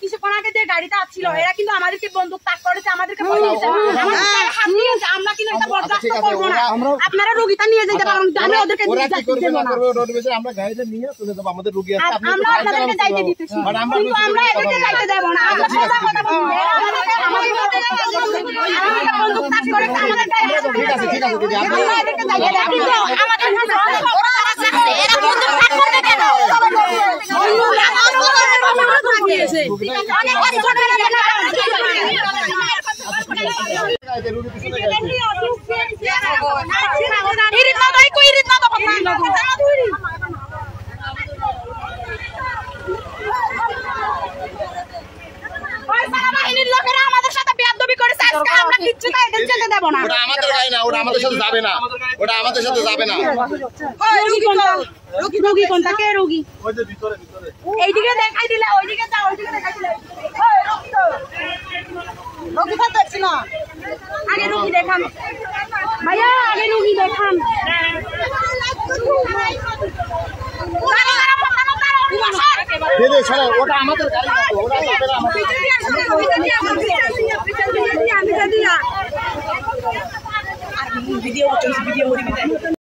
কিছু কোনাকে যে গাড়িটা ছিল এরা কিন্তু আমাদেরকে বন্দুক তাক করেছে, আমাদেরকে আমরা কিন্তু এটা বরদাস্ত করব না। আপনারা রোগীটা নিয়ে যেতে পারেন, আমি ওদেরকে আমরা গাড়িতে নিয়ে চলে যাব, আমাদের রোগী আছে, আমরা আপনাদেরকে যাইতে দিতেছি, কিন্তু আমরা এদেরকে যাইতে দেব না। আমরা কথা কথা বলবো, আমাদেরকে বন্দুক তাক করেছে, আমাদেরকে ঠিক আছে ঠিক আছে দিদি, আমরা এদেরকে যাইতে দেব না। আমাদের ওরা তারা থাকছে, এরা বন্দুক তাক করতে কেন? অনেক কষ্ট করে বাহিনীর লোকেরা আমাদের সাথে বেয়াদবি করেছে, আজকে আমরা কিচ্ছু এদের যেতে দেব না। ওটা আমাদের গাড়ি না, ওটা আমাদের সাথে যাবে না, ওটা আমাদের সাথে যাবে না। রোগী কোনটা? কে রোগী? ওই যে ভিতরে ভিতরে এইদিকে দেখাই দিলে, ওইদিকে যাও, ওইদিকে দেখাই দিলে। রোগী তো দেখছি না, আগে রোগী দেখান ভাইয়া, আগে রোগী দেখান। দিদি সরে, ওটা আমাদের গাড়ি না, ওটা যাবে না। ভিডিও